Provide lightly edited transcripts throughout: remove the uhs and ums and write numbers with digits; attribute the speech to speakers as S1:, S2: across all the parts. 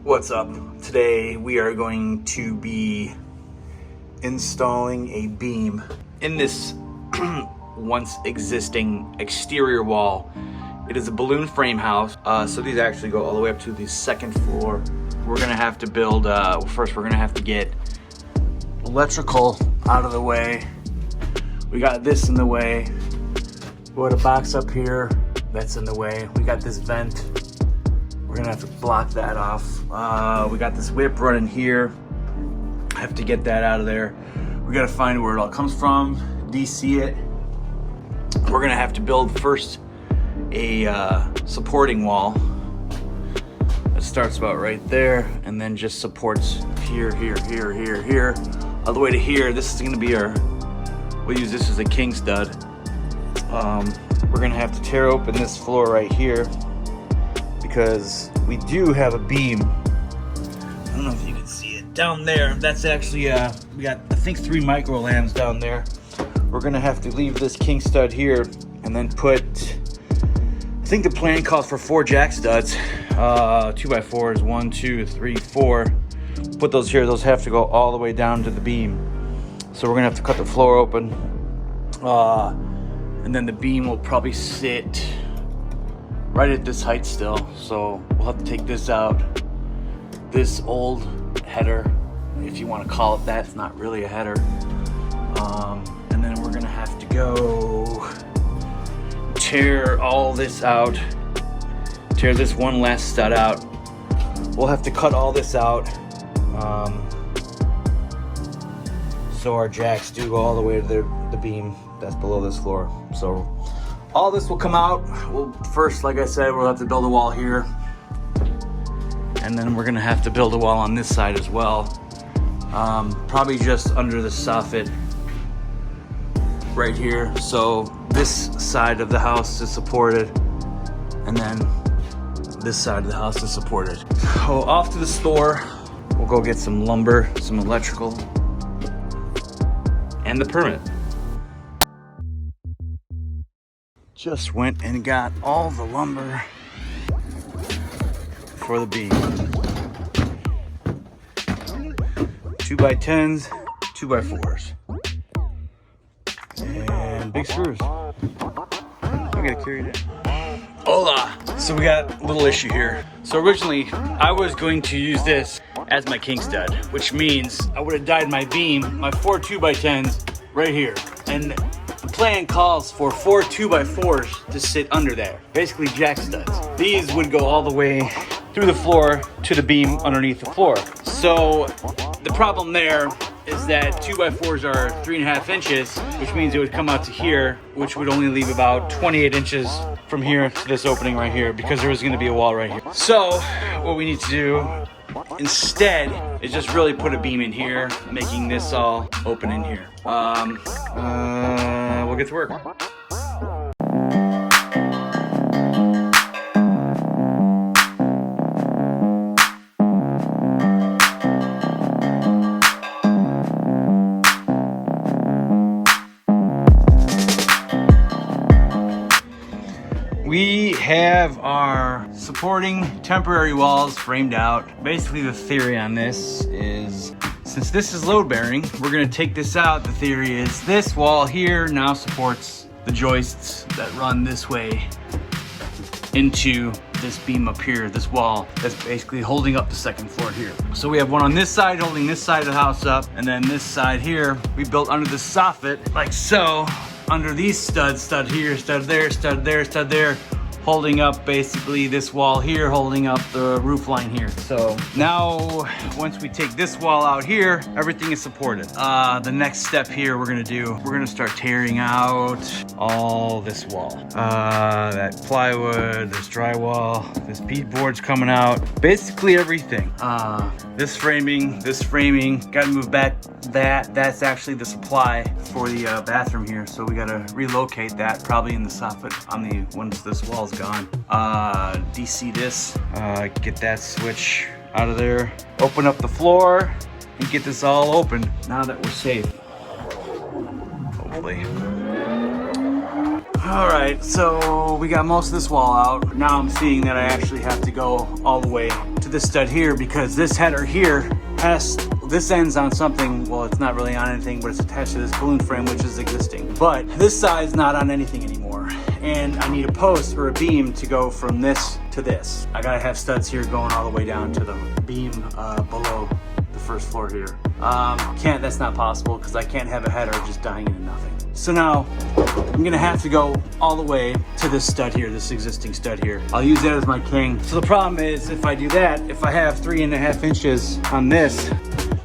S1: What's up? Today we are going to be installing a beam in this once existing exterior wall. It is a balloon frame house, so these actually go all the way up to the second floor. We're gonna have to build, first we're gonna have to get electrical out of the way. We got this in the way. We got a box up here that's in the way. We got this vent. We're gonna have to block that off. We got this whip running here. Have to get that out of there. We gotta find where it all comes from, DC it. We're gonna have to build first a supporting wall that starts about right there and then just supports here, all the way to here. This is gonna be we'll use this as a king stud. We're gonna have to tear open this floor right here because we do have a beam. I don't know if you can see it down there. That's actually, we got, I think, 3 micro lambs down there. We're gonna have to leave this king stud here and then put, I think the plan calls for 4 jack studs, 2x4s, 1, 2, 3, 4. Put those here. Those have to go all the way down to the beam. So we're gonna have to cut the floor open. And then the beam will probably sit right at this height still. So we'll have to take this out. This old header, if you want to call it that, it's not really a header. And then we're gonna have to go tear all this out. Tear this one last stud out. We'll have to cut all this out. So our jacks do go all the way to the beam that's below this floor. So all this will come out. Well, first, like I said, we'll have to build a wall here. And then we're gonna have to build a wall on this side as well. Probably just under the soffit right here. So this side of the house is supported. And then this side of the house is supported. So off to the store. We'll go get some lumber, some electrical, and the permit. Just went and got all the lumber for the beam. 2x10s, 2x4s, and big screws. I gotta carry that. Hola! So we got a little issue here. So originally, I was going to use this as my king stud, which means I would have dyed my beam, my 4 2x10s right here. And the plan calls for 4 2x4s to sit under there, basically jack studs. These would go all the way through the floor to the beam underneath the floor. So the problem there is that 2x4s are 3.5 inches, which means it would come out to here, which would only leave about 28 inches from here to this opening right here, because there was going to be a wall right here. So what we need to do instead is just really put a beam in here, making this all open in here. We'll get to work. We have our supporting temporary walls framed out. Basically the theory on this is, since this is load bearing, we're gonna take this out. The theory is this wall here now supports the joists that run this way into this beam up here, this wall that's basically holding up the second floor here. So we have one on this side holding this side of the house up, and then this side here, we built under the soffit like so. Under these studs, stud here, stud there, stud there, stud there, holding up basically this wall here, holding up the roof line here. So now, once we take this wall out here, everything is supported. The next step here we're gonna start tearing out all this wall. That plywood, this drywall, this beadboard's coming out, basically everything. This framing, gotta move back that's actually the supply for the bathroom here. So we gotta relocate that probably in the soffit once this wall's gone. DC this, get that switch out of there, open up the floor and get this all open now that we're safe, hopefully. All right, so we got most of this wall out. Now I'm seeing that I actually have to go all the way to this stud here because this header here this ends on something, well, it's not really on anything, but it's attached to this balloon frame, which is existing. But this side's not on anything anymore. And I need a post or a beam to go from this to this. I gotta have studs here going all the way down to the beam below the first floor here. That's not possible because I can't have a header just dying into nothing. So now I'm gonna have to go all the way to this stud here, this existing stud here. I'll use that as my king. So the problem is if I do that, if I have 3.5 inches on this,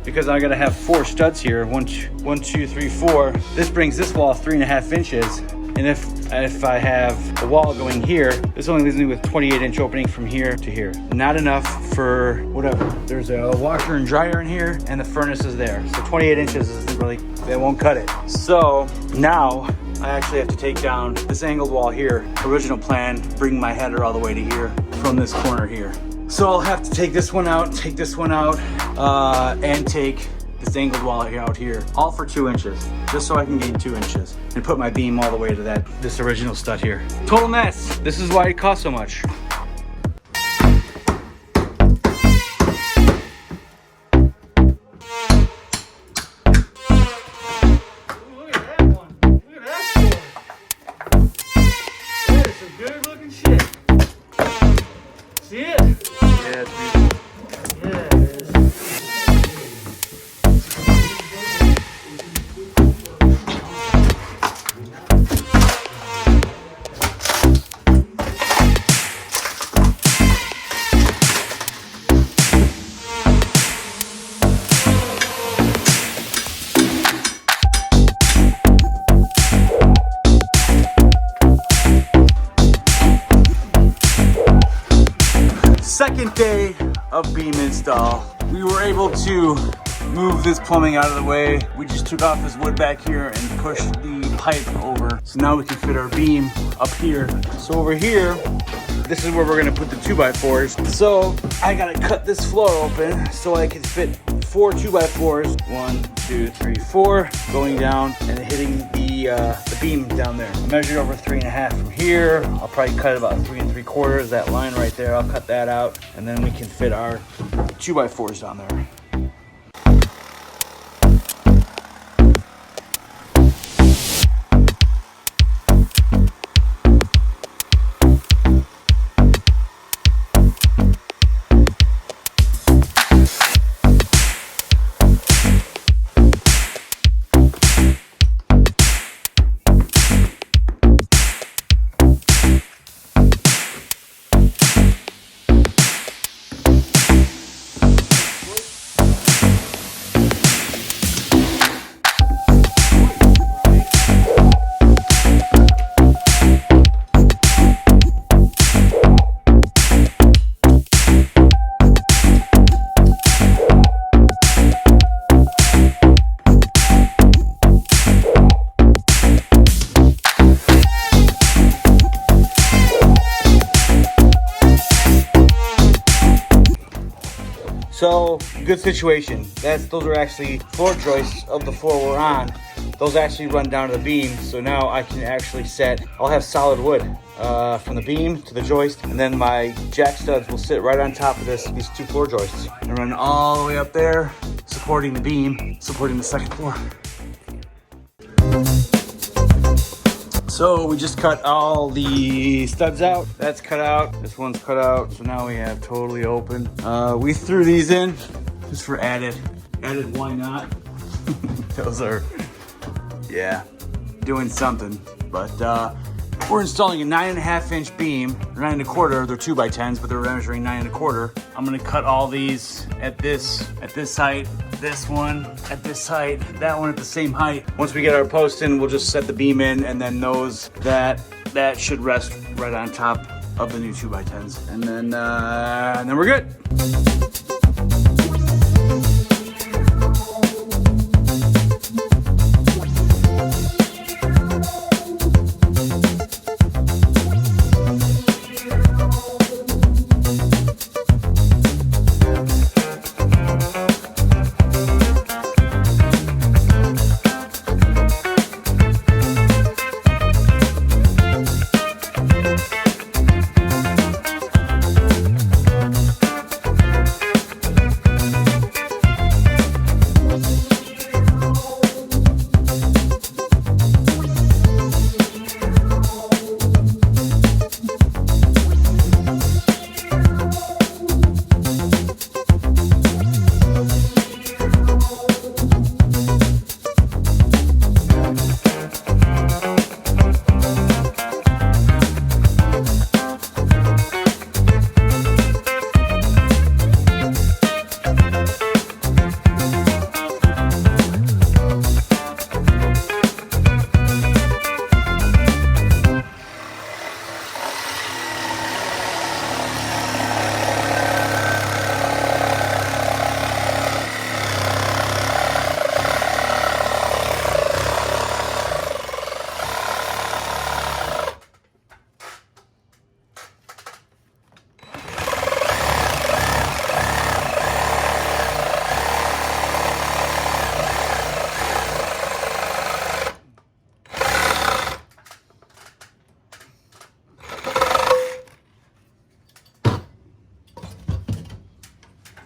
S1: because I gotta have 4 studs here, 1, 2, 3, 4. This brings this wall 3.5 inches. And if I have a wall going here, this only leaves me with 28-inch opening from here to here. Not enough for whatever. There's a washer and dryer in here and the furnace is there. So 28 inches isn't really, they won't cut it. So now I actually have to take down this angled wall here. Original plan, bring my header all the way to here from this corner here. So I'll have to take this one out, and take this angled wall out here, all for 2 inches, just so I can gain 2 inches and put my beam all the way to this original stud here. Total mess. This is why it costs so much. Look at that one. Look at that score. That is some good looking shit. See it? Yeah, it's beautiful. Yeah, it is. Second day of beam install. We were able to move this plumbing out of the way. We just took off this wood back here and pushed the pipe over. So now we can fit our beam up here. So over here, this is where we're gonna put the 2x4s. So I gotta cut this floor open so I can fit 4 2x4s. 1, 2, 3, 4, going down and hitting the beam down there. I measured over 3.5 from here. I'll probably cut about 3 3/4. That line right there, I'll cut that out, and then we can fit our 2x4s down there. So, good situation. Those are actually floor joists of the floor we're on. Those actually run down to the beam, so now I can actually I'll have solid wood from the beam to the joist, and then my jack studs will sit right on top of these 2 floor joists and run all the way up there, supporting the beam, supporting the second floor. So we just cut all the studs out. That's cut out. This one's cut out. So now we have totally open. We threw these in just for added why not? Those are, yeah, doing something. But we're installing a 9.5 inch beam, 9 1/4. They're 2x10s, but they're measuring 9 1/4. I'm gonna cut all these at this height, this one at this height, that one at the same height. Once we get our post in, we'll just set the beam in, and then that should rest right on top of the new 2x10s, and then we're good.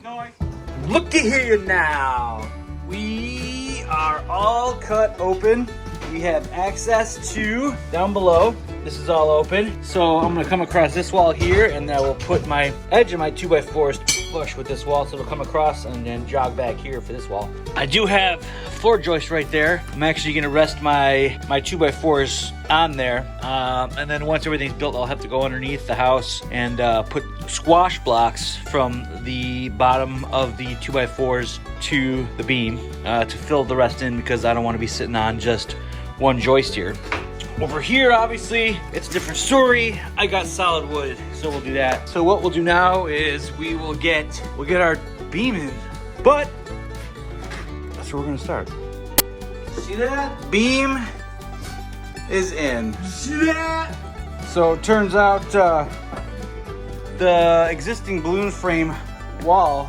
S1: noise. Looky here now. We are all cut open. We have access to down below. This is all open. So I'm gonna come across this wall here, and then I will put my edge of my 2x4s flush with this wall, so it'll come across and then jog back here for this wall. I do have floor joist right there. I'm actually gonna rest my 2x4s on there, and then once everything's built, I'll have to go underneath the house and put squash blocks from the bottom of the 2x4s to the beam to fill the rest in, because I don't want to be sitting on just one joist here. Over here, obviously, it's a different story. I got solid wood, so we'll do that. So what we'll do now is we'll get our beam in, but that's where we're gonna start. See that? Beam is in. See that? So it turns out the existing balloon frame wall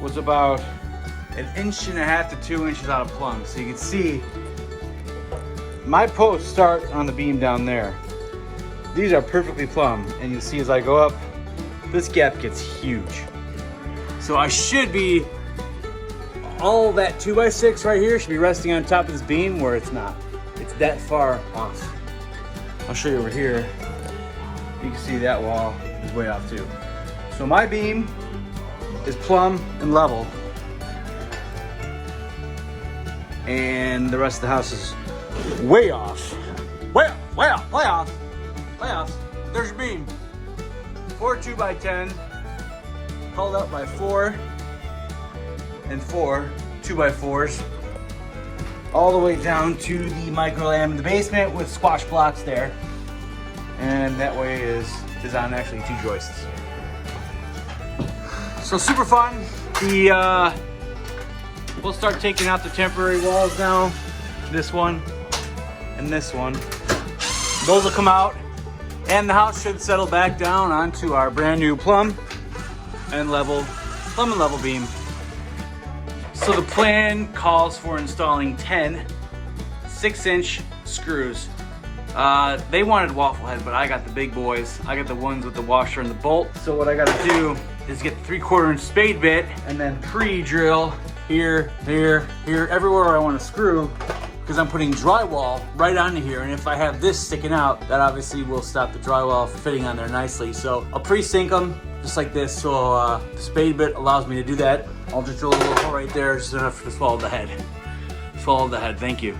S1: was about 1.5 to 2 inches out of plumb. So you can see my posts start on the beam down there. These are perfectly plumb, and you'll see as I go up, this gap gets huge. So I should be, all that 2x6 right here should be resting on top of this beam, where it's not. It's that far off. I'll show you over here. You can see that wall is way off too. So my beam is plumb and level, and the rest of the house is way off. Way off. There's your beam. 4 2x10 held up by 4 and 4 2x4s all the way down to the micro lamb in the basement with squash blocks there. And that way is on actually 2 joists. So super fun. We'll start taking out the temporary walls now. This one and this one. Those will come out, and the house should settle back down onto our brand new plumb and level beam. So the plan calls for installing 10 6-inch screws. They wanted waffle head, but I got the big boys. I got the ones with the washer and the bolt. So what I gotta do is get the 3/4 inch spade bit and then pre-drill here, everywhere I want to screw, because I'm putting drywall right onto here, and if I have this sticking out, that obviously will stop the drywall from fitting on there nicely. So I'll pre-sink them just like this, so the spade bit allows me to do that. I'll just drill a little hole right there, just enough to swallow the head. Swallow the head, thank you.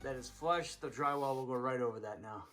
S1: That is flush. The drywall will go right over that now.